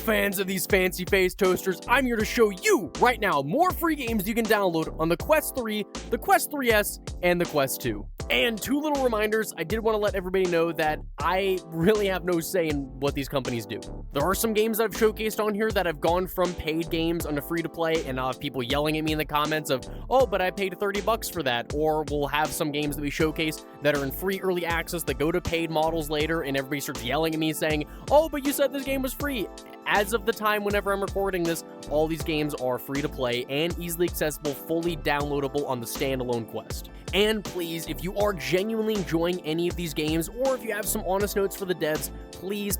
fans of these fancy face toasters, I'm here to show you right now more free games you can download on the Quest 3, the Quest 3S, and the Quest 2. And two little reminders, I did want to let everybody know that I really have no say in what these companies do. There are some games that I've showcased on here that have gone from paid games onto free to play, and I'll have people yelling at me in the comments of, oh, but I paid $30 for that. Or we'll have some games that we showcase that are in free early access that go to paid models later, and everybody starts yelling at me saying, oh, but you said this game was free. As of the time whenever I'm recording this, all these games are free to play and easily accessible, fully downloadable on the standalone Quest. And please, if you are genuinely enjoying any of these games, or if you have some honest notes for the devs, please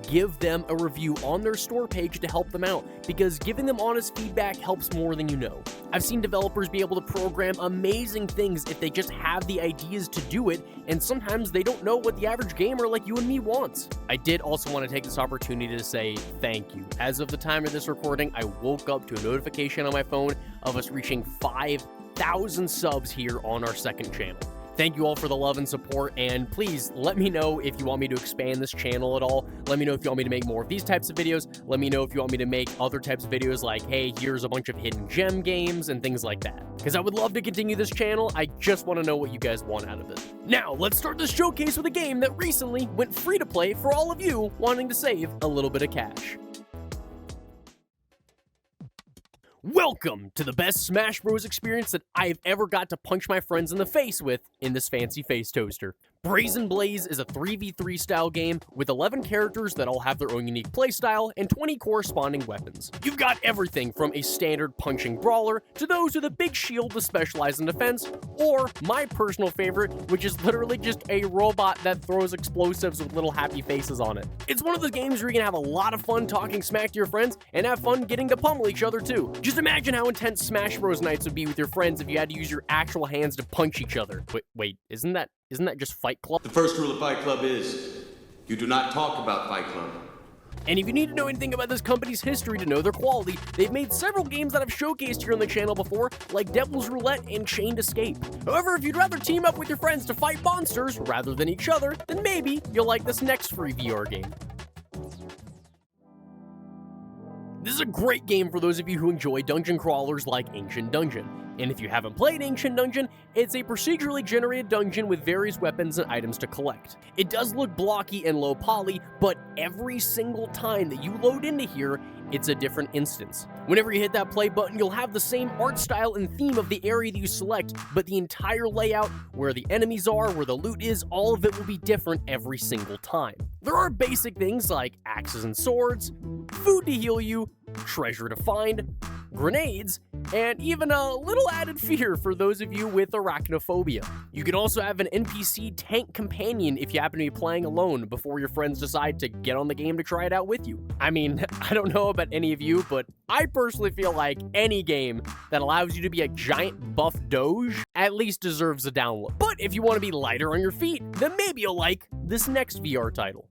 give them a review on their store page to help them out, because giving them honest feedback helps more than you know. I've seen developers be able to program amazing things if they just have the ideas to do it, and sometimes they don't know what the average gamer like you and me wants. I did also want to take this opportunity to say thank you. As of the time of this recording, I woke up to a notification on my phone of us reaching 5,000 subs here on our second channel. Thank you all for the love and support, and please let me know if you want me to expand this channel at all. Let me know if you want me to make more of these types of videos. Let me know if you want me to make other types of videos like, hey, here's a bunch of hidden gem games and things like that. Because I would love to continue this channel. I just want to know what you guys want out of it. Now, let's start this showcase with a game that recently went free to play for all of you wanting to save a little bit of cash. Welcome to the best Smash Bros. Experience that I've ever got to punch my friends in the face with in this fancy face toaster. Brazen Blaze is a 3v3 style game with 11 characters that all have their own unique playstyle and 20 corresponding weapons. You've got everything from a standard punching brawler to those with a big shield to specialize in defense, or my personal favorite, which is literally just a robot that throws explosives with little happy faces on it. It's one of those games where you can have a lot of fun talking smack to your friends and have fun getting to pummel each other too. Just imagine how intense Smash Bros. Nights would be with your friends if you had to use your actual hands to punch each other. Wait, isn't that just Fight Club? The first rule of Fight Club is, you do not talk about Fight Club. And if you need to know anything about this company's history to know their quality, they've made several games that I've showcased here on the channel before, like Devil's Roulette and Chained Escape. However, if you'd rather team up with your friends to fight monsters rather than each other, then maybe you'll like this next free VR game. This is a great game for those of you who enjoy dungeon crawlers like Ancient Dungeon. And if you haven't played Ancient Dungeon, it's a procedurally generated dungeon with various weapons and items to collect. It does look blocky and low poly, but every single time that you load into here, it's a different instance. Whenever you hit that play button, you'll have the same art style and theme of the area that you select, but the entire layout, where the enemies are, where the loot is, all of it will be different every single time. There are basic things like axes and swords, food to heal you, treasure to find, grenades, and even a little added fear for those of you with arachnophobia. You can also have an NPC tank companion if you happen to be playing alone before your friends decide to get on the game to try it out with you. I mean, I don't know about any of you, but I personally feel like any game that allows you to be a giant buff doge at least deserves a download. But if you want to be lighter on your feet, then maybe you'll like this next VR title.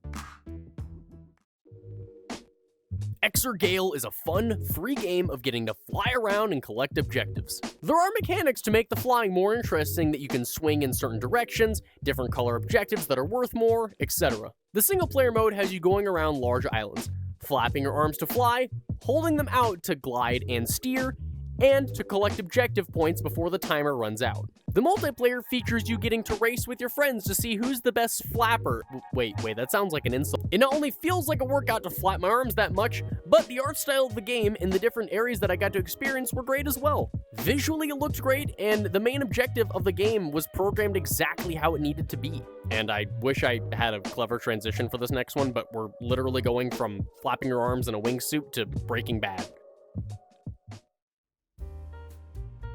Exergale is a fun, free game of getting to fly around and collect objectives. There are mechanics to make the flying more interesting, that you can swing in certain directions, different color objectives that are worth more, etc. The single player mode has you going around large islands, flapping your arms to fly, holding them out to glide and steer, and to collect objective points before the timer runs out. The multiplayer features you getting to race with your friends to see who's the best flapper. Wait, that sounds like an insult. It not only feels like a workout to flap my arms that much, but the art style of the game and the different areas that I got to experience were great as well. Visually, it looked great, and the main objective of the game was programmed exactly how it needed to be. And I wish I had a clever transition for this next one, but we're literally going from flapping your arms in a wingsuit to Breaking Bad.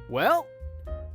Well,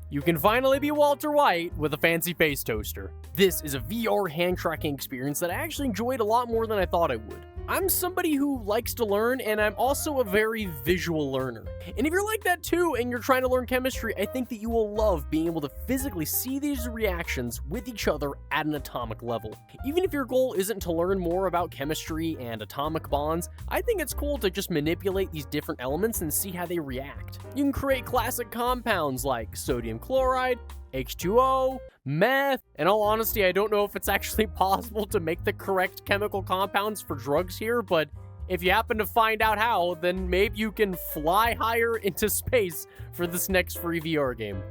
you can finally be Walter White with a fancy face toaster. This is a VR hand tracking experience that I actually enjoyed a lot more than I thought I would. I'm somebody who likes to learn, and I'm also a very visual learner. And if you're like that too, and you're trying to learn chemistry, I think that you will love being able to physically see these reactions with each other at an atomic level. Even if your goal isn't to learn more about chemistry and atomic bonds, I think it's cool to just manipulate these different elements and see how they react. You can create classic compounds like sodium chloride, H2O, meth. In all honesty, I don't know if it's actually possible to make the correct chemical compounds for drugs here, but If you happen to find out how, then maybe you can fly higher into space for this next free VR game.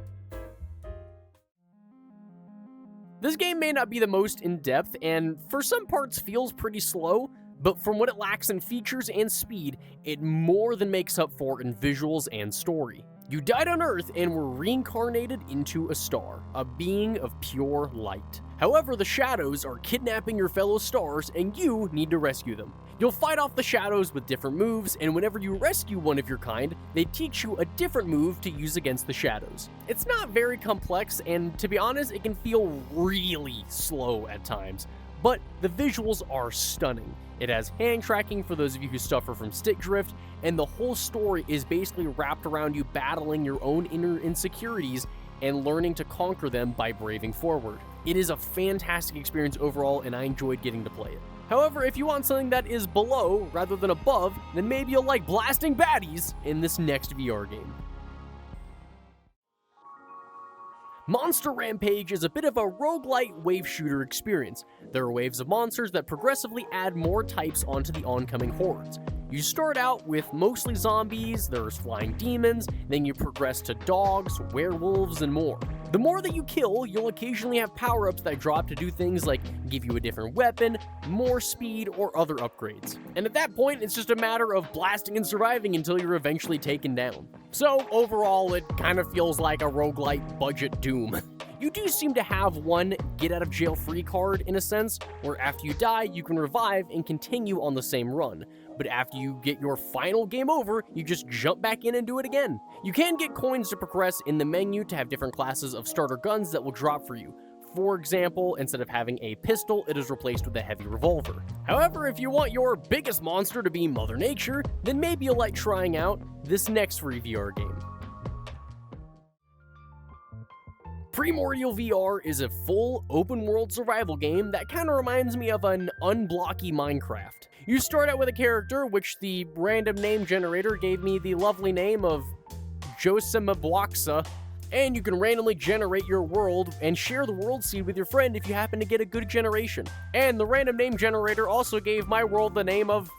This game may not be the most in-depth, and for some parts feels pretty slow, but from what it lacks in features and speed, it more than makes up for in visuals and story. You died on Earth and were reincarnated into a star, a being of pure light. However, the shadows are kidnapping your fellow stars and you need to rescue them. You'll fight off the shadows with different moves, and whenever you rescue one of your kind, they teach you a different move to use against the shadows. It's not very complex, and to be honest, it can feel really slow at times, but the visuals are stunning. It has hand tracking for those of you who suffer from stick drift, and the whole story is basically wrapped around you battling your own inner insecurities and learning to conquer them by braving forward. It is a fantastic experience overall, and I enjoyed getting to play it. However, if you want something that is below rather than above, then maybe you'll like blasting baddies in this next VR game. Monster Rampage is a bit of a roguelite wave shooter experience. There are waves of monsters that progressively add more types onto the oncoming hordes. You start out with mostly zombies, there's flying demons, then you progress to dogs, werewolves, and more. The more that you kill, you'll occasionally have power-ups that drop to do things like give you a different weapon, more speed, or other upgrades. And at that point, it's just a matter of blasting and surviving until you're eventually taken down. So overall, it kind of feels like a roguelite budget Doom. You do seem to have one get-out-of-jail-free card in a sense, where after you die, you can revive and continue on the same run. But after you get your final game over, you just jump back in and do it again. You can get coins to progress in the menu to have different classes of starter guns that will drop for you. For example, instead of having a pistol, it is replaced with a heavy revolver. However, if you want your biggest monster to be Mother Nature, then maybe you'll like trying out this next free VR game. Primordial VR is a full open-world survival game that kind of reminds me of an unblocky Minecraft. You start out with a character, which the random name generator gave me the lovely name of Josimabloxa, and you can randomly generate your world and share the world seed with your friend if you happen to get a good generation. And the random name generator also gave my world the name of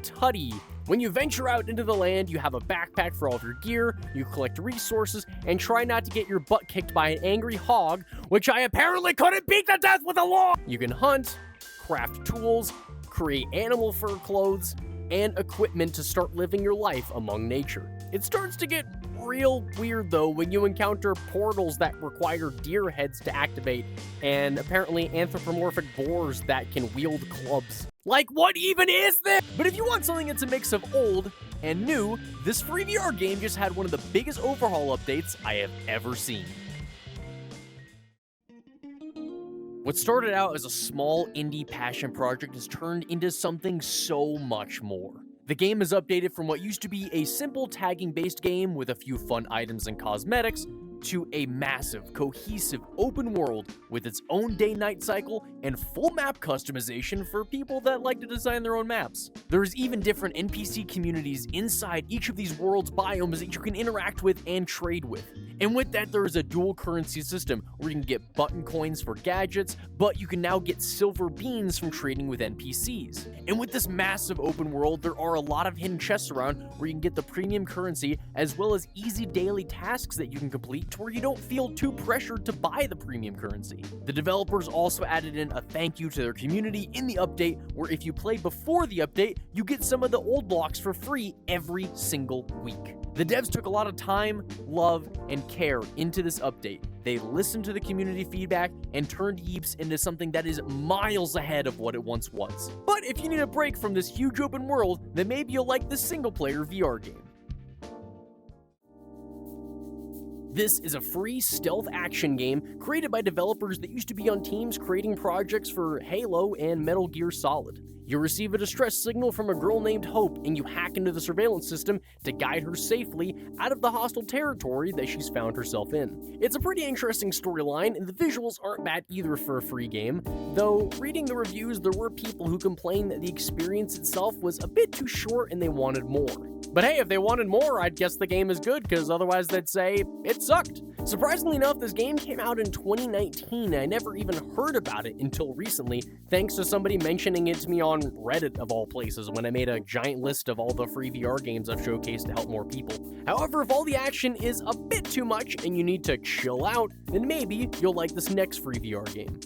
Tutty. When you venture out into the land, you have a backpack for all of your gear, you collect resources, and try not to get your butt kicked by an angry hog, which I apparently couldn't beat to death with a log! You can hunt, craft tools, create animal fur clothes, and equipment to start living your life among nature. It starts to get real weird though when you encounter portals that require deer heads to activate, and apparently anthropomorphic boars that can wield clubs. Like, what even is this? But if you want something that's a mix of old and new, this free VR game just had one of the biggest overhaul updates I have ever seen. What started out as a small indie passion project has turned into something so much more. The game is updated from what used to be a simple tagging-based game with a few fun items and cosmetics to a massive, cohesive open world with its own day-night cycle and full map customization for people that like to design their own maps. There's even different NPC communities inside each of these worlds' biomes that you can interact with and trade with. And with that, there is a dual currency system where you can get button coins for gadgets, but you can now get silver beans from trading with NPCs. And with this massive open world, there are a lot of hidden chests around where you can get the premium currency, as well as easy daily tasks that you can complete to where you don't feel too pressured to buy the premium currency. The developers also added in a thank you to their community in the update, where if you play before the update, you get some of the old blocks for free every single week. The devs took a lot of time, love, and care into this update. They listened to the community feedback and turned Yeeps into something that is miles ahead of what it once was. But if you need a break from this huge open world, then maybe you'll like this single-player VR game. This is a free stealth action game created by developers that used to be on teams creating projects for Halo and Metal Gear Solid. You receive a distress signal from a girl named Hope, and you hack into the surveillance system to guide her safely out of the hostile territory that she's found herself in. It's a pretty interesting storyline, and the visuals aren't bad either for a free game, though reading the reviews, there were people who complained that the experience itself was a bit too short and they wanted more. But hey, if they wanted more, I'd guess the game is good, because otherwise they'd say it sucked. Surprisingly enough, this game came out in 2019, and I never even heard about it until recently, thanks to somebody mentioning it to me on Reddit of all places when I made a giant list of all the free VR games I've showcased to help more people. However, if all the action is a bit too much and you need to chill out, then maybe you'll like this next free VR game.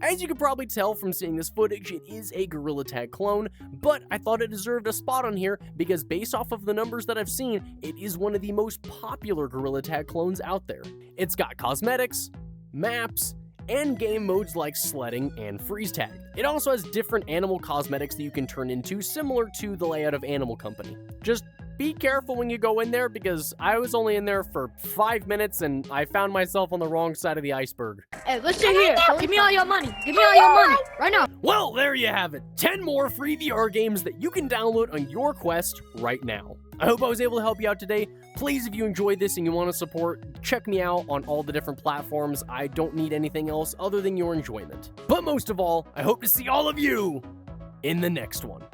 As you can probably tell from seeing this footage, it is a Gorilla Tag clone, but I thought it deserved a spot on here because based off of the numbers that I've seen, it is one of the most popular Gorilla Tag clones out there. It's got cosmetics, maps, and game modes like sledding and freeze tag. It also has different animal cosmetics that you can turn into, similar to the layout of Animal Company. Just be careful when you go in there, because I was only in there for 5 minutes and I found myself on the wrong side of the iceberg. Hey, listen here. Give me all your money. Give me all your money. Right now. Well, there you have it. 10 more free VR games that you can download on your Quest right now. I hope I was able to help you out today. Please, if you enjoyed this and you want to support, check me out on all the different platforms. I don't need anything else other than your enjoyment. But most of all, I hope to see all of you in the next one.